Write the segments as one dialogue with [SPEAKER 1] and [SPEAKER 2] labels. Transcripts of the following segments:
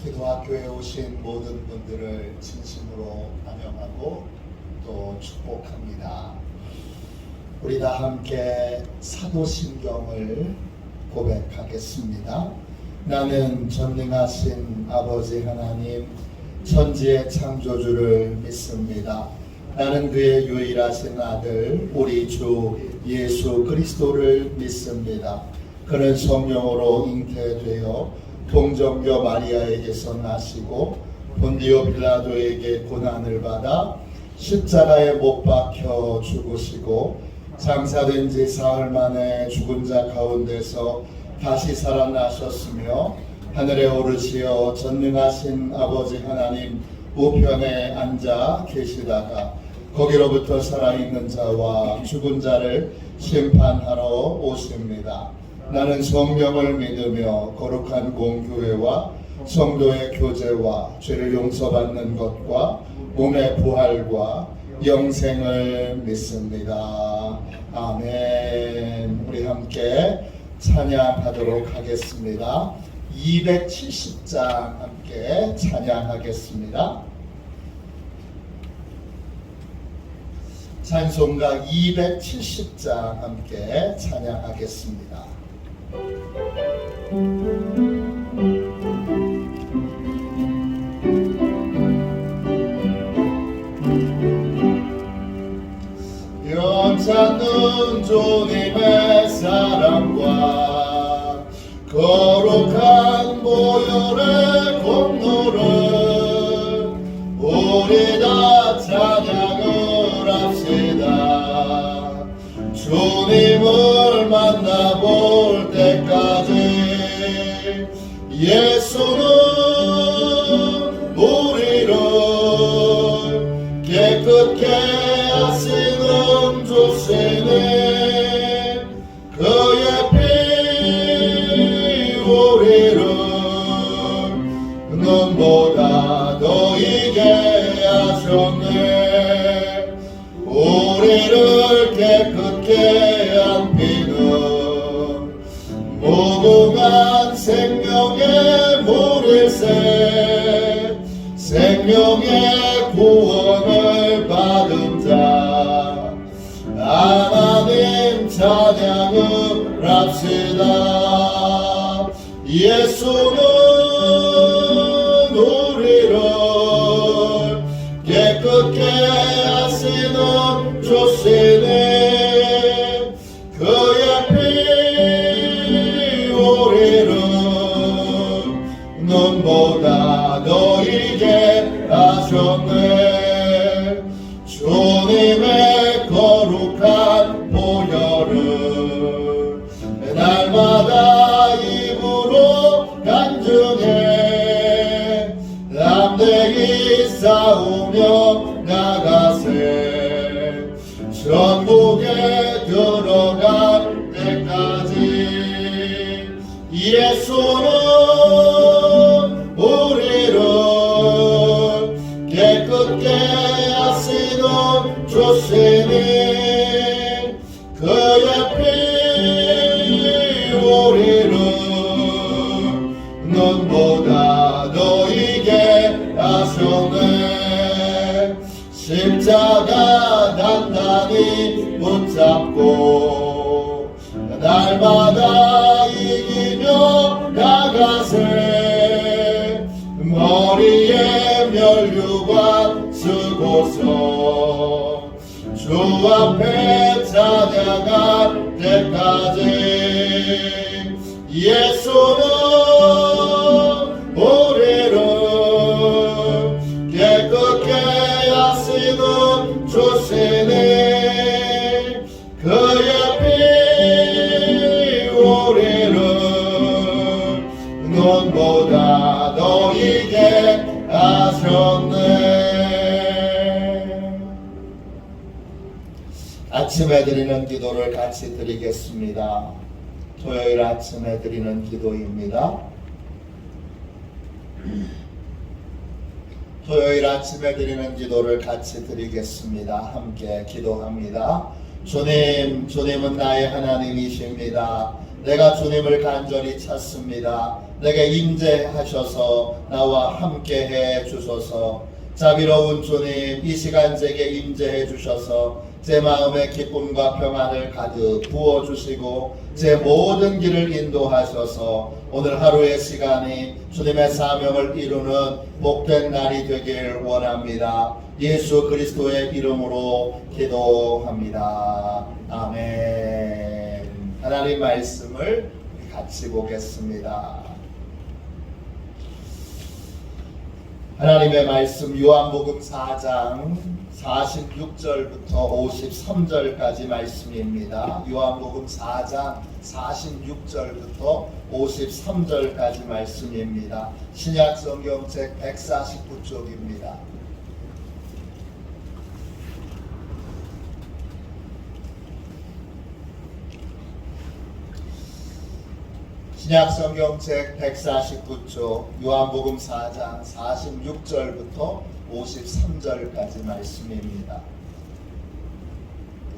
[SPEAKER 1] 기도학교에 오신 모든 분들을 진심으로 환영하고 또 축복합니다. 우리 다 함께 사도신경을 고백하겠습니다. 나는 전능하신 아버지 하나님 천지의 창조주를 믿습니다. 나는 그의 유일하신 아들 우리 주 예수 그리스도를 믿습니다. 그는 성령으로 잉태되어 동정녀 마리아에게서 나시고 본디오 빌라도에게 고난을 받아 십자가에 못 박혀 죽으시고 장사된 지 사흘 만에 죽은 자 가운데서 다시 살아나셨으며 하늘에 오르시어 전능하신 아버지 하나님 우편에 앉아 계시다가 거기로부터 살아있는 자와 죽은 자를 심판하러 오십니다. 나는 성령을 믿으며 거룩한 공교회와 성도의 교제와 죄를 용서받는 것과 몸의 부활과 영생을 믿습니다. 아멘. 우리 함께 찬양하도록 하겠습니다. 270장 함께 찬양하겠습니다. 찬송가 270장 함께 찬양하겠습니다. 영창은 주님의 사랑과 거룩한 보혈의 공로를 우리 다 찬양을 합시다. 주님을 만나볼 때까지 예수는 우리를 깨끗게 하시는 주시네. 그의 피 우리를 눈보다 더 이게 하셨네. 우리를 깨끗게 한 피는 무궁한 생명의 물일세. 생명의 구원을 받은 자 하나님 찬양을 합시다. 예수는 우리를 깨끗게 하시는 주시네. 그의 피 우리를 눈보다 더 이게 하셨네. 주님의 거룩한 보혈을 날마다 입으로 간증해 담대히 싸우며 나가세. 천국에 들어갈 때까지 예수는 우리를 깨끗게 하시는 주시니. 그의 피 우리를 눈보다 더 이게 하셨네. 십자가 단단히 붙잡고 날마다 이기며 나가세. 머리에 면류관 쓰고서 주 앞에 찬양할 때까지 예수는 우리를 깨끗게 하시는 주시니. 그의 피 우리를 눈보다 더 이게 하셨네. 아침에 드리는 기도를 같이 드리겠습니다. 토요일 아침에 드리는 기도입니다. 토요일 아침에 드리는 기도를 같이 드리겠습니다. 함께 기도합니다. 주님, 주님은 나의 하나님이십니다. 내가 주님을 간절히 찾습니다. 내게 임재하셔서 나와 함께해 주소서. 자비로운 주님, 이 시간 제게 임재해 주셔서 제 마음에 기쁨과 평안을 가득 부어주시고 제 모든 길을 인도하셔서 오늘 하루의 시간이 주님의 사명을 이루는 복된 날이 되길 원합니다. 예수 그리스도의 이름으로 기도합니다. 아멘. 하나님 말씀을 같이 보겠습니다. 하나님의 말씀 요한복음 4장 46절부터 53절까지 말씀입니다. 요한복음 4장 46절부터 53절까지 말씀입니다. 신약성경책 149쪽입니다. 신약성경책 149쪽 요한복음 4장 46절부터 53절까지 말씀입니다.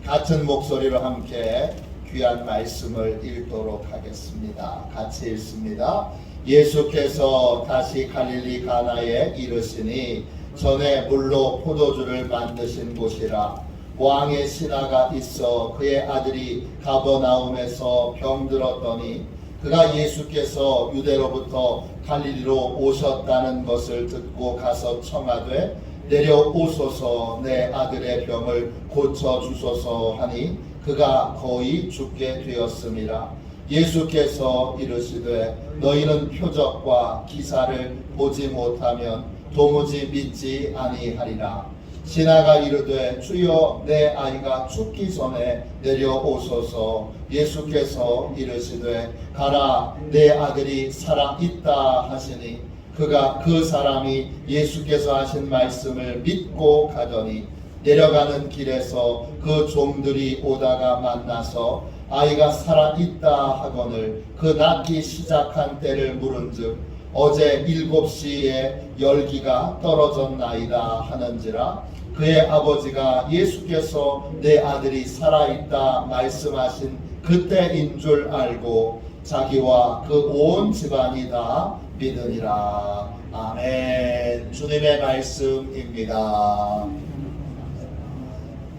[SPEAKER 1] 같은 목소리로 함께 귀한 말씀을 읽도록 하겠습니다. 같이 읽습니다. 예수께서 다시 갈릴리 가나에 이르시니 전에 물로 포도주를 만드신 곳이라. 왕의 신하가 있어 그의 아들이 가버나움에서 병들었더니 그가 예수께서 유대로부터 갈릴리로 오셨다는 것을 듣고 가서 청하되 내려오소서 내 아들의 병을 고쳐주소서 하니 그가 거의 죽게 되었음이라. 예수께서 이르시되 너희는 표적과 기사를 보지 못하면 도무지 믿지 아니하리라. 신하가 이르되 주여 내 아이가 죽기 전에 내려오소서. 예수께서 이르시되 가라 내 아들이 살아있다 하시니 그가 그 사람이 예수께서 하신 말씀을 믿고 가더니 내려가는 길에서 그 종들이 오다가 만나서 아이가 살아있다 하거늘 그 낫기 시작한 때를 물은즉 어제 7시에 열기가 떨어졌나이다 하는지라. 그의 아버지가 예수께서 내 아들이 살아있다 말씀하신 그때인 줄 알고 자기와 그 온 집안이 다 믿으니라. 아멘. 주님의 말씀입니다.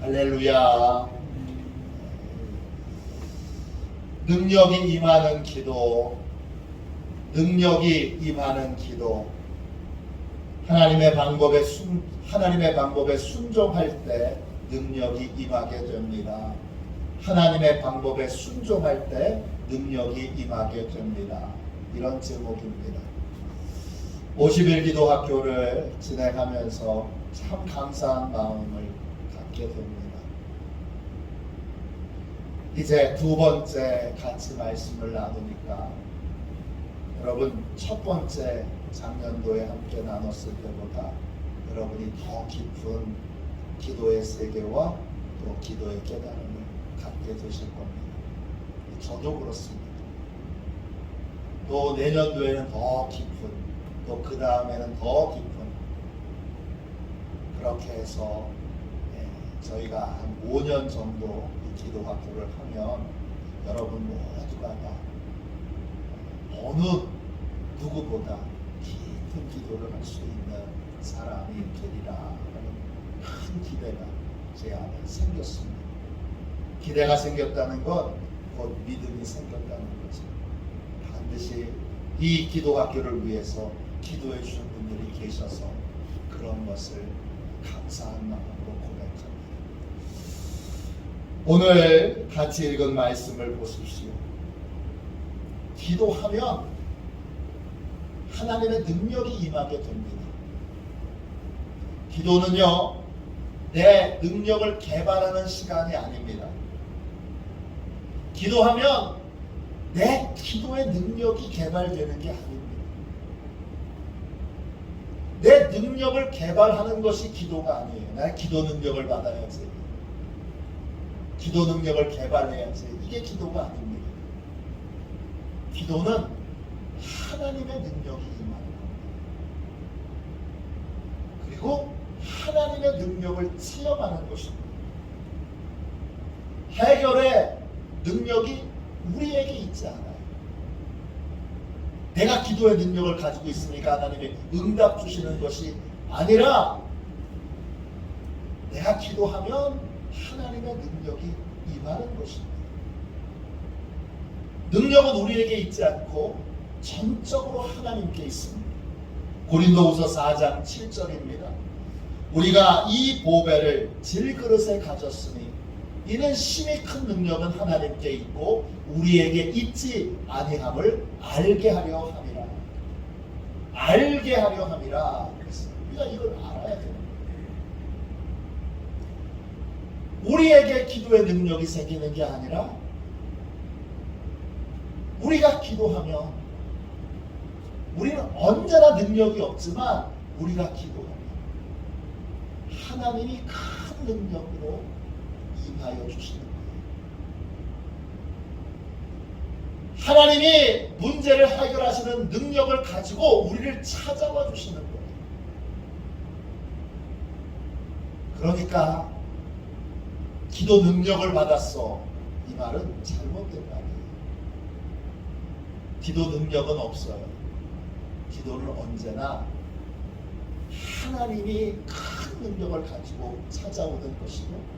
[SPEAKER 1] 할렐루야. 능력이 임하는 기도, 능력이 임하는 기도. 하나님의 방법에 순종할 때 능력이 임하게 됩니다. 하나님의 방법에 순종할 때 능력이 임하게 됩니다. 이런 제목입니다. 50일 기도학교를 진행하면서 참 감사한 마음을 갖게 됩니다. 이제 두 번째 같이 말씀을 나누니까 여러분 첫 번째 작년도에 함께 나눴을 때보다 여러분이 더 깊은 기도의 세계와 또 기도의 깨달음을 갖게 되실 겁니다. 저도 그렇습니다. 또 내년도에는 더 깊은, 또 그 다음에는 더 깊은, 그렇게 해서 저희가 한 5년 정도 이 기도학교를 하면 여러분 모두가 다 어느 누구보다 깊은 기도를 할 수 있는 사람이 되리라 하는 큰 기대가 제 안에 생겼습니다. 기대가 생겼다는 건 곧 믿음이 생겼다는 거죠. 반드시 이 기도학교를 위해서 기도해 주신 분들이 계셔서 그런 것을 감사한 마음으로 고백합니다. 오늘 같이 읽은 말씀을 보십시오. 기도하면 하나님의 능력이 임하게 됩니다. 기도는요, 내 능력을 개발하는 시간이 아닙니다. 기도하면 내 기도의 능력이 개발되는 게 아닙니다. 내 능력을 개발하는 것이 기도가 아니에요. 나 기도 능력을 받아야지. 기도 능력을 개발해야지. 이게 기도가 아닙니다. 기도는 하나님의 능력이 임하는 겁니다. 그리고 하나님의 능력을 체험하는 것입니다. 해결의 능력이 우리에게 있지 않아요. 내가 기도의 능력을 가지고 있으니까 하나님이 응답 주시는 것이 아니라 내가 기도하면 하나님의 능력이 임하는 것입니다. 능력은 우리에게 있지 않고 전적으로 하나님께 있습니다. 고린도후서 4장 7절입니다. 우리가 이 보배를 질그릇에 가졌으니 이는 심히 큰 능력은 하나님께 있고 우리에게 있지 아니함을 알게 하려 함이라. 알게 하려 함이라. 우리가 이걸 알아야 돼요. 우리에게 기도의 능력이 생기는 게 아니라 우리가 기도하면 우리는 언제나 능력이 없지만 우리가 기도하면 하나님이 큰 능력으로 임하여 주시는 거예요. 하나님이 문제를 해결하시는 능력을 가지고 우리를 찾아와 주시는 거예요. 그러니까 기도 능력을 받았어. 이 말은 잘못된 말이에요. 기도 능력은 없어요. 기도는 언제나 하나님이 큰 능력을 가지고 찾아오는 것이고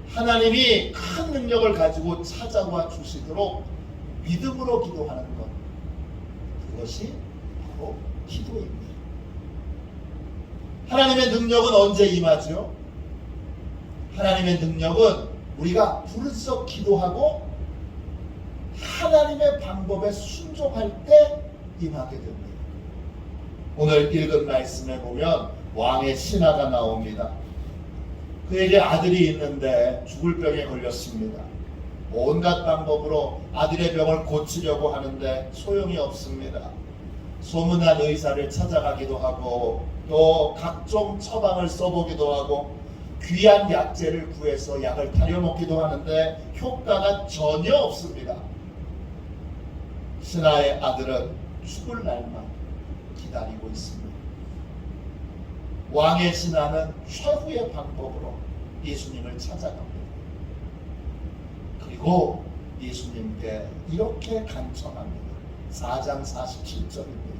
[SPEAKER 1] 하나님이 큰 능력을 가지고 찾아와 주시도록 믿음으로 기도하는 것, 그것이 바로 기도입니다. 하나님의 능력은 언제 임하죠? 하나님의 능력은 우리가 부르짖어 기도하고 하나님의 방법에 순종할 때 임하게 됩니다. 오늘 읽은 말씀에 보면 왕의 신하가 나옵니다. 그에게 아들이 있는데 죽을 병에 걸렸습니다. 온갖 방법으로 아들의 병을 고치려고 하는데 소용이 없습니다. 소문난 의사를 찾아가기도 하고 또 각종 처방을 써보기도 하고 귀한 약재를 구해서 약을 타려먹기도 하는데 효과가 전혀 없습니다. 신하의 아들은 죽을 날만 기다리고 있습니다. 왕의 신하는 최후의 방법으로 예수님을 찾아갑니다. 그리고 예수님께 이렇게 간청합니다. 4장 47절입니다.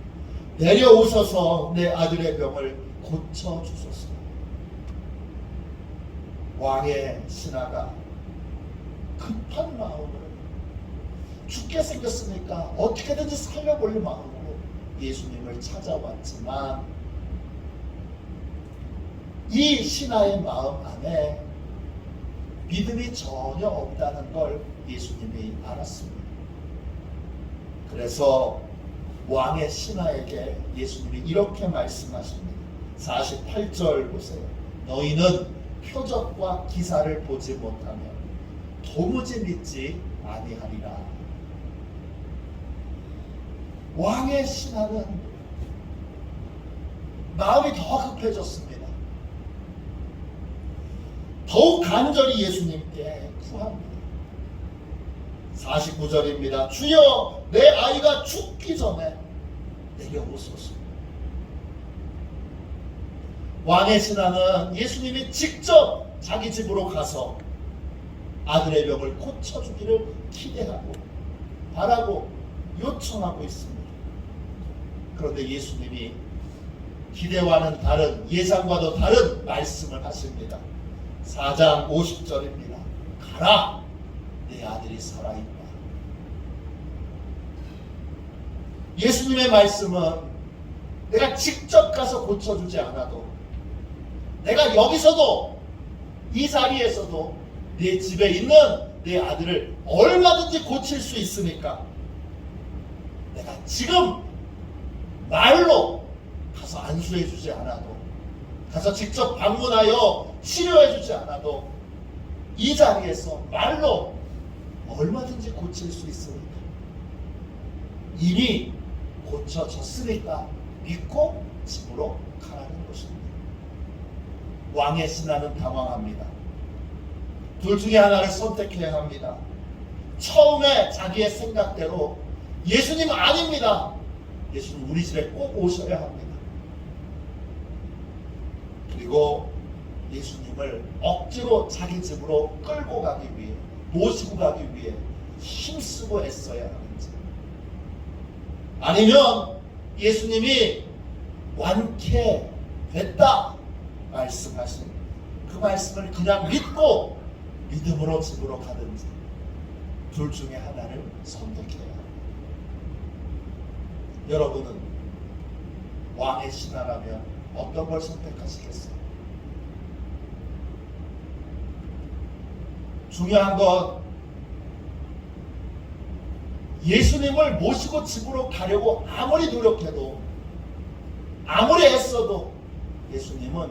[SPEAKER 1] 내려오셔서 내 아들의 병을 고쳐주소서. 왕의 신하가 급한 마음으로 죽게 생겼으니까 어떻게든지 살려볼 마음으로 예수님을 찾아왔지만 이 신하의 마음 안에 믿음이 전혀 없다는 걸 예수님이 알았습니다. 그래서 왕의 신하에게 예수님이 이렇게 말씀하십니다. 48절 보세요. 너희는 표적과 기사를 보지 못하면 도무지 믿지 아니하리라. 왕의 신하는 마음이 더 급해졌습니다. 더욱 간절히 예수님께 구합니다. 49절입니다. 주여 내 아이가 죽기 전에 내려오소서. 왕의 신하는 예수님이 직접 자기 집으로 가서 아들의 병을 고쳐주기를 기대하고 바라고 요청하고 있습니다. 그런데 예수님이 기대와는 다른, 예상과도 다른 말씀을 하십니다. 4장 50절입니다. 가라, 내 아들이 살아있다. 예수님의 말씀은 내가 직접 가서 고쳐주지 않아도, 내가 여기서도 이 자리에서도 내 집에 있는 내 아들을 얼마든지 고칠 수 있으니까 내가 지금 말로 가서 안수해주지 않아도, 가서 직접 방문하여 치료해주지 않아도 이 자리에서 말로 얼마든지 고칠 수 있으니까, 이미 고쳐졌으니까 믿고 집으로 가라는 것입니다. 왕의 신하는 당황합니다. 둘 중에 하나를 선택해야 합니다. 처음에 자기의 생각대로 예수님 아닙니다. 예수님 우리 집에 꼭 오셔야 합니다. 그리고 예수님을 억지로 자기 집으로 끌고 가기 위해, 모시고 가기 위해 힘쓰고 애써야 하는지, 아니면 예수님이 완쾌됐다 말씀하신 그 말씀을 그냥 믿고 믿음으로 집으로 가든지, 둘 중에 하나를 선택해야 합니다. 여러분은 왕의 신하라면 어떤 걸 선택하시겠어요? 중요한 건 예수님을 모시고 집으로 가려고 아무리 노력해도, 아무리 애써도 예수님은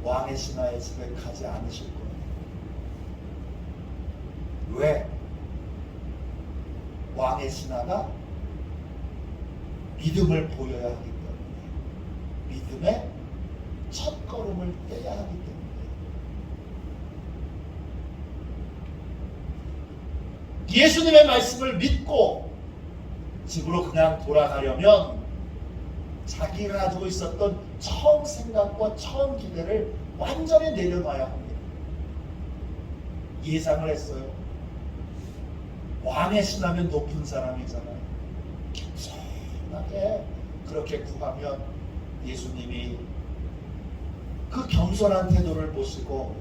[SPEAKER 1] 왕의 신하의 집에 가지 않으실 거예요. 왜? 왕의 신하가 믿음을 보여야 하기 때문에, 믿음의 첫 걸음을 떼야 하기 때문에. 예수님의 말씀을 믿고 집으로 그냥 돌아가려면 자기가 가지고 있었던 처음 생각과 처음 기대를 완전히 내려놔야 합니다. 예상을 했어요. 왕의 신하면 높은 사람이잖아요. 겸손하게 그렇게 구하면 예수님이 그 겸손한 태도를 보시고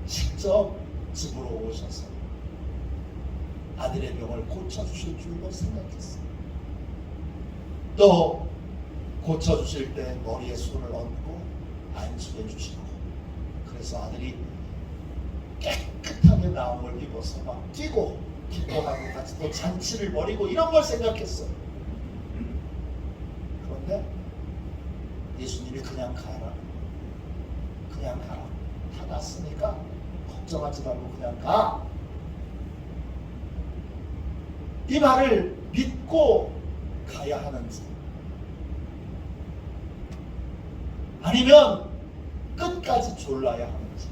[SPEAKER 1] 직접 집으로 오셔서 아들의 병을 고쳐주실 줄로 생각했어요. 또 고쳐주실 때 머리에 손을 얹고 안수해 주시고, 그래서 아들이 깨끗하게 나음을 입어서 막 뛰고 기뻐하고 같이 또 잔치를 벌이고 이런 걸 생각했어요. 그런데 예수님이 그냥 가라, 그냥 가라, 다 났으니까 걱정하지 말고 그냥 가, 이 말을 믿고 가야 하는지, 아니면 끝까지 졸라야 하는지,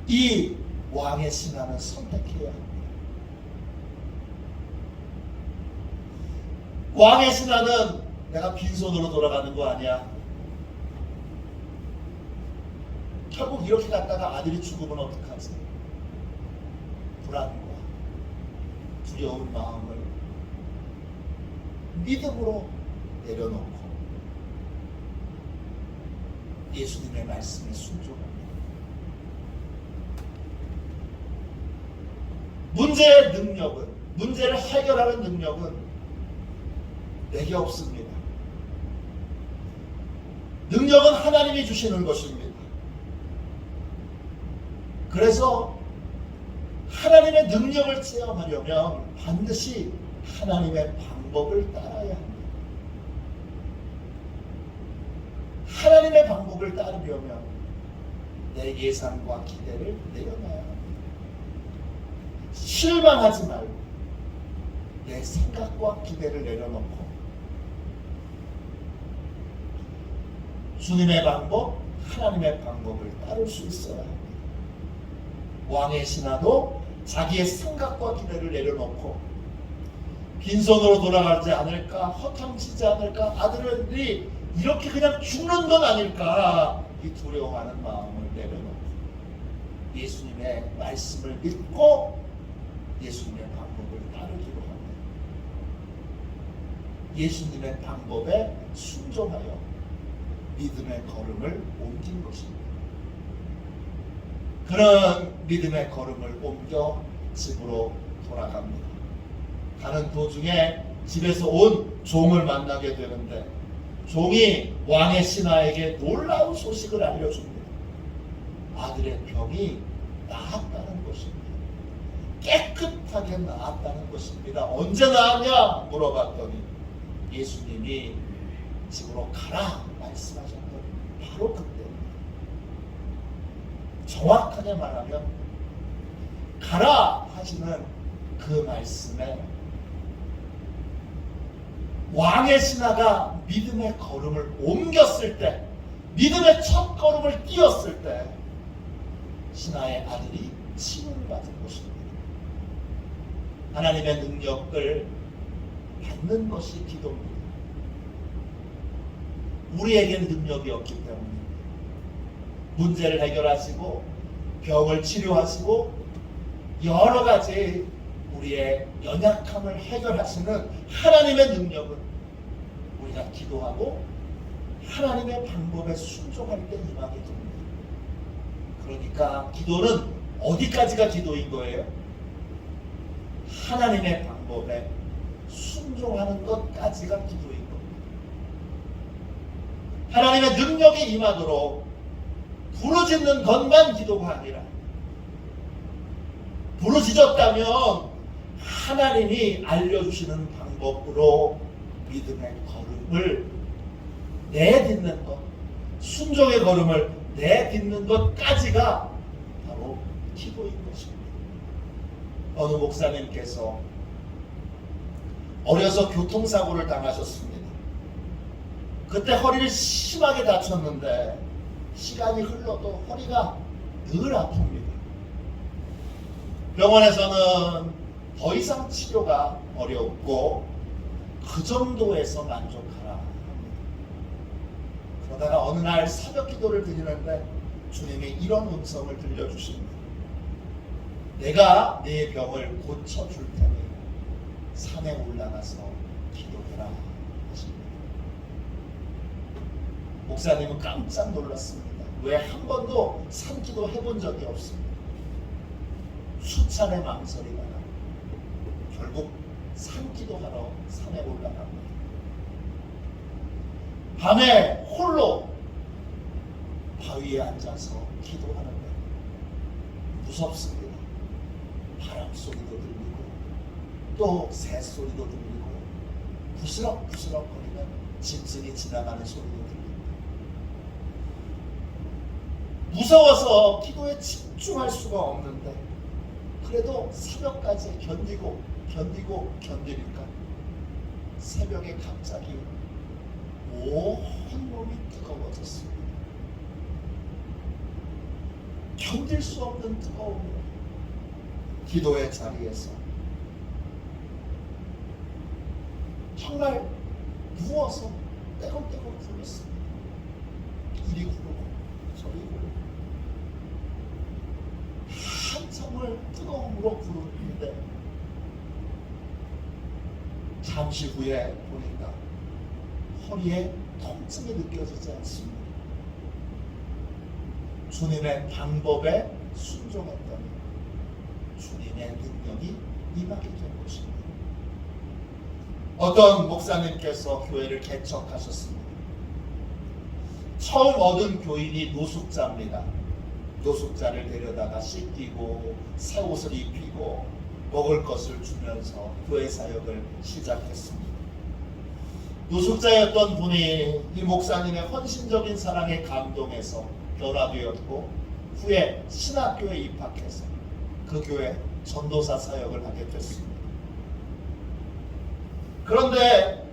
[SPEAKER 1] 이 왕의 신하는 선택해야 합니다. 왕의 신하는 내가 빈손으로 돌아가는 거 아니야, 결국 이렇게 갔다가 아들이 죽으면 어떡하지? 불안과 두려운 마음을 믿음으로 내려놓고 예수님의 말씀에 순종합니다. 문제의 능력은, 문제를 해결하는 능력은 내게 없습니다. 능력은 하나님이 주시는 것입니다. 그래서 하나님의 능력을 체험하려면 반드시 하나님의 방법을 따라야 합니다. 하나님의 방법을 따르려면 내 예상과 기대를 내려놔야 합니다. 실망하지 말고 내 생각과 기대를 내려놓고 주님의 방법, 하나님의 방법을 따를 수 있어야 합니다. 왕의 신하도 자기의 생각과 기대를 내려놓고 빈손으로 돌아가지 않을까, 허탕치지 않을까, 아들이 이렇게 그냥 죽는 건 아닐까, 이 두려워하는 마음을 내려놓고 예수님의 말씀을 믿고 예수님의 방법을 따르기로 합니다. 예수님의 방법에 순종하여 믿음의 걸음을 옮긴 것입니다. 그런 믿음의 걸음을 옮겨 집으로 돌아갑니다. 가는 도중에 집에서 온 종을 만나게 되는데, 종이 왕의 신하에게 놀라운 소식을 알려줍니다. 아들의 병이 나았다는 것입니다. 깨끗하게 나았다는 것입니다. 언제 나았냐 물어봤더니 예수님이 집으로 가라 말씀하셨던 바로 그때입니다. 정확하게 말하면 가라 하시는 그 말씀에 왕의 신하가 믿음의 걸음을 옮겼을 때, 믿음의 첫 걸음을 띄었을 때 신하의 아들이 치유를 받은 것입니다. 하나님의 능력을 받는 것이 기도입니다. 우리에게는 능력이 없기 때문에 문제를 해결하시고 병을 치료하시고 여러 가지 우리의 연약함을 해결하시는 하나님의 능력은 우리가 기도하고 하나님의 방법에 순종할 때 임하게 됩니다. 그러니까 기도는 어디까지가 기도인 거예요? 하나님의 방법에 순종하는 것까지가 기도인 겁니다. 하나님의 능력이 임하도록 부르짖는 것만 기도가 아니라 부르짖었다면 하나님이 알려주시는 방법으로 믿음의 걸음을 내딛는 것, 순종의 걸음을 내딛는 것까지가 바로 기도인 것입니다. 어느 목사님께서 어려서 교통사고를 당하셨습니다. 그때 허리를 심하게 다쳤는데 시간이 흘러도 허리가 늘 아픕니다. 병원에서는 더 이상 치료가 어렵고 그 정도에서 만족하라 합니다. 그러다가 어느 날 새벽 기도를 드리는데 주님이 이런 음성을 들려주십니다. 내가 네 병을 고쳐줄 테니 산에 올라가서 기도해라 하십니다. 목사님은 깜짝 놀랐습니다. 왜 한 번도 산기도 해본 적이 없습니다. 수차례 망설이다가 결국 산기도하러 산에 올라갑니다. 밤에 홀로 바위에 앉아서 기도하는데 무섭습니다. 바람 소리도 들리고 또 새 소리도 들리고 부스럭부스럭거리는 짐승이 지나가는 소리도 들립니다. 무서워서 기도에 집중할 수가 없는데 그래도 새벽까지 견디니까 새벽에 갑자기 온 몸이 뜨거워졌습니다. 견딜 수 없는 뜨거움. 기도의 자리에서 정말 누워서 떼굴떼굴 굴렀습니다. 이리 구르고 저리 구르고 한참을 뜨거움으로 구르는데 잠시 후에 보니까 허리에 통증이 느껴지지 않습니다. 주님의 방법에 순종했더니 주님의 능력이 임하게 된 것입니다. 어떤 목사님께서 교회를 개척하셨습니다. 처음 얻은 교인이 노숙자입니다. 노숙자를 데려다가 씻기고 새 옷을 입히고 먹을 것을 주면서 교회 사역을 시작했습니다. 노숙자였던 분이 이 목사님의 헌신적인 사랑에 감동해서 변화되었고 후에 신학교에 입학해서 그 교회 전도사 사역을 하게 됐습니다. 그런데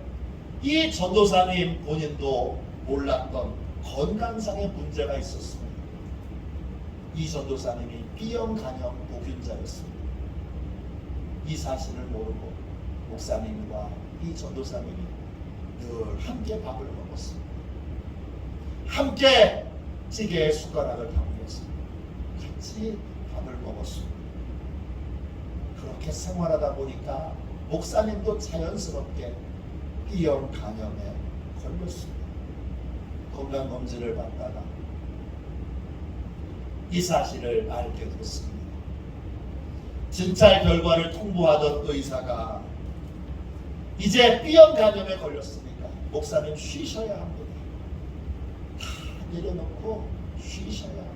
[SPEAKER 1] 이 전도사님 본인도 몰랐던 건강상의 문제가 있었습니다. 이 전도사님이 B형 간염 보균자였습니다. 이 사실을 모르고 목사님과 이 전도사님이 늘 함께 밥을 먹었습니다. 함께 찌개에 숟가락을 담겨서 같이 밥을 먹었습니다. 그렇게 생활하다 보니까 목사님도 자연스럽게 B형 간염에 걸렸습니다. 건강검진을 받다가 이 사실을 알게 됐습니다. 진찰 결과를 통보하던 의사가 이제 B형 간염에 걸렸으니까 목사님 쉬셔야 합니다. 다 내려놓고 쉬셔야 합니다.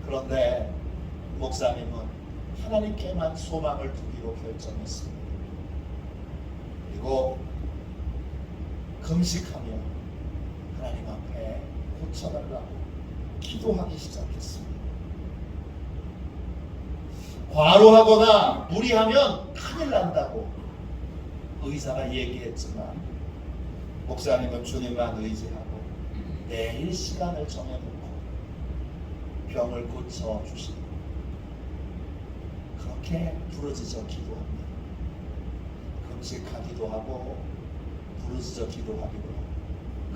[SPEAKER 1] 그런데 목사님은 하나님께만 소망을 두기로 결정했습니다. 그리고 금식하며 하나님 앞에 고쳐달라고 기도하기 시작했습니다. 과로하거나 무리하면 큰일 난다고 의사가 얘기했지만 목사님은 주님만 의지하고 매일 시간을 정해놓고 병을 고쳐주시고 그렇게 부르짖어 기도합니다. 금식하기도 하고 부르짖어 기도하기도 하고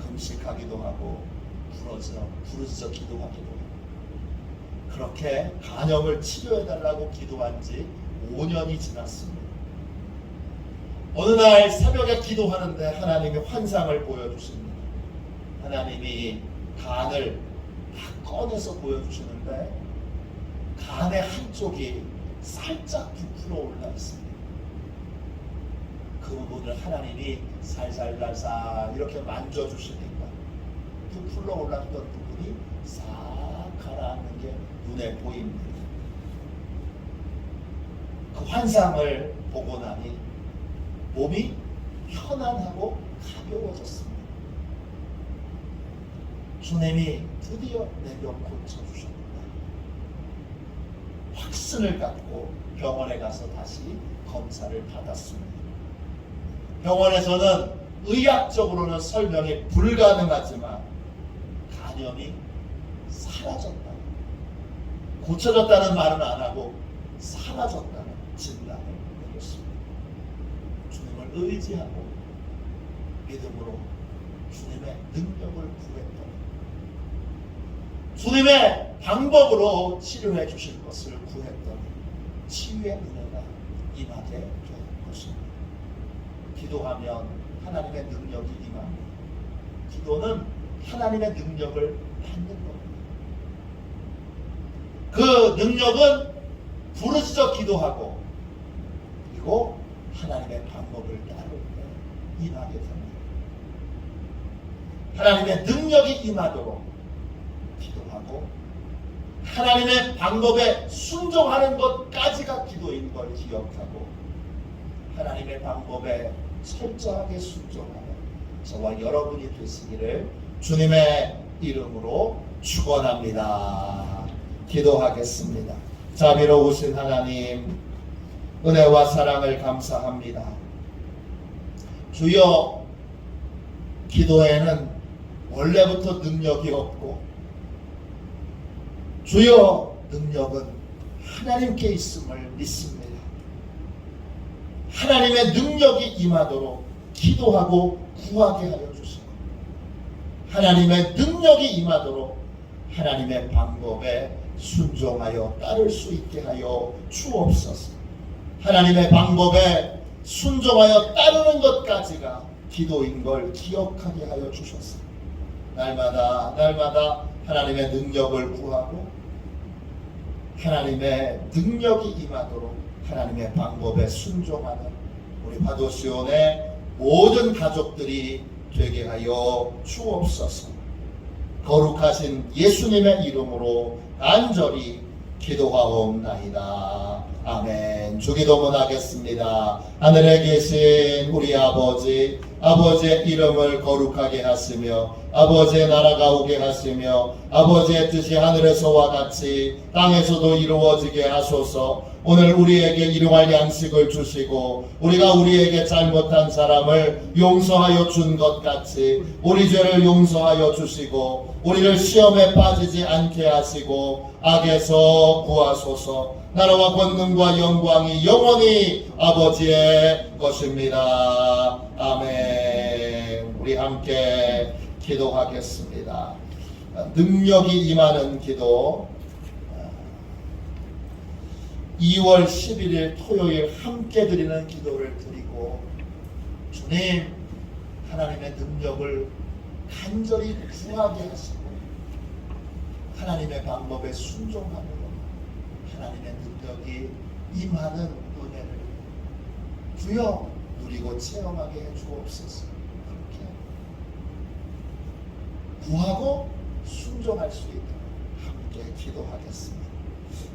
[SPEAKER 1] 금식하기도 하고 부르짖어 기도하기도 해요. 그렇게 간염을 치료해달라고 기도한 지 5년이 지났습니다. 어느 날 새벽에 기도하는데 하나님이 환상을 보여주십니다. 하나님이 간을 다 꺼내서 보여주시는데 간의 한쪽이 살짝 부풀어 올라 있습니다. 그 부분을 하나님이 살살살살 이렇게 만져주시니까 부풀어 올랐던 부분이 싹 가라앉는 게 눈에 보입니다. 그 환상을 보고 나니 몸이 편안하고 가벼워졌습니다. 주님이 드디어 내 병 고쳐주셨구나. 확신을 갖고 병원에 가서 다시 검사를 받았습니다. 병원에서는 의학적으로는 설명이 불가능하지만 간염이 사라졌다. 고쳐졌다는 말은 안 하고 사라졌다는 진단을 내렸습니다. 주님을 의지하고 믿음으로 주님의 능력을 구했더니 주님의 방법으로 치료해 주실 것을 구했더니 치유의 은혜가 임하게 된 것입니다. 기도하면 하나님의 능력이 임합니다. 기도는 하나님의 능력을 받는 겁니다. 그 능력은 부르짖어 기도하고 그리고 하나님의 방법을 따를 때 임하게 됩니다. 하나님의 능력이 임하도록 기도하고 하나님의 방법에 순종하는 것까지가 기도인 걸 기억하고 하나님의 방법에 철저하게 순종하는 저와 여러분이 되시기를 주님의 이름으로 축원합니다. 기도하겠습니다. 자비로우신 하나님, 은혜와 사랑을 감사합니다. 주여, 기도에는 원래부터 능력이 없고 주여, 능력은 하나님께 있음을 믿습니다. 하나님의 능력이 임하도록 기도하고 구하게 하여 주시고 하나님의 능력이 임하도록 하나님의 방법에 순종하여 따를 수 있게 하여 주옵소서. 하나님의 방법에 순종하여 따르는 것까지가 기도인 걸 기억하게 하여 주셔서 날마다 하나님의 능력을 구하고 하나님의 능력이 임하도록 하나님의 방법에 순종하는 우리 화도시온의 모든 가족들이 되게 하여 주옵소서. 거룩하신 예수님의 이름으로 간절히 기도하옵나이다. 아멘. 주기도문 하겠습니다. 하늘에 계신 우리 아버지, 아버지의 이름을 거룩하게 하시며 아버지의 나라가 오게 하시며 아버지의 뜻이 하늘에서와 같이 땅에서도 이루어지게 하소서. 오늘 우리에게 일용할 양식을 주시고 우리가 우리에게 잘못한 사람을 용서하여 준 것 같이 우리 죄를 용서하여 주시고 우리를 시험에 빠지지 않게 하시고 악에서 구하소서. 나라와 권능과 영광이 영원히 아버지의 것입니다. 아멘. 우리 함께 기도하겠습니다. 능력이 임하는 기도 2월 11일 토요일 함께 드리는 기도를 드리고 주님 하나님의 능력을 간절히 구하게 하시고 하나님의 방법에 순종함으로 하나님의 능력이 임하는 은혜를 주여 누리고 체험하게 해 주옵소서. 그렇게 구하고 순종할 수 있도록 함께 기도하겠습니다.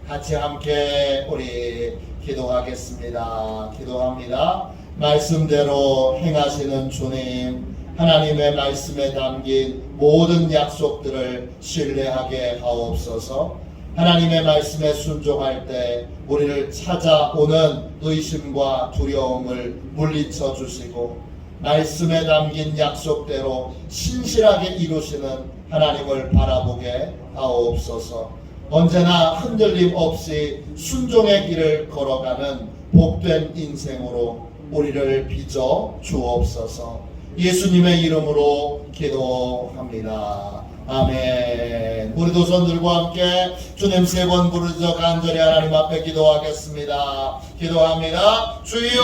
[SPEAKER 1] 같이 함께 우리 기도하겠습니다. 기도합니다. 말씀대로 행하시는 주님, 하나님의 말씀에 담긴 모든 약속들을 신뢰하게 하옵소서. 하나님의 말씀에 순종할 때 우리를 찾아오는 의심과 두려움을 물리쳐 주시고 말씀에 담긴 약속대로 신실하게 이루시는 하나님을 바라보게 하옵소서. 언제나 흔들림 없이 순종의 길을 걸어가는 복된 인생으로 우리를 빚어 주옵소서. 예수님의 이름으로 기도합니다. 아멘. 우리도 손들과 함께 주님 3번 부르짖어 간절히 하나님 앞에 기도하겠습니다. 기도합니다. 주여,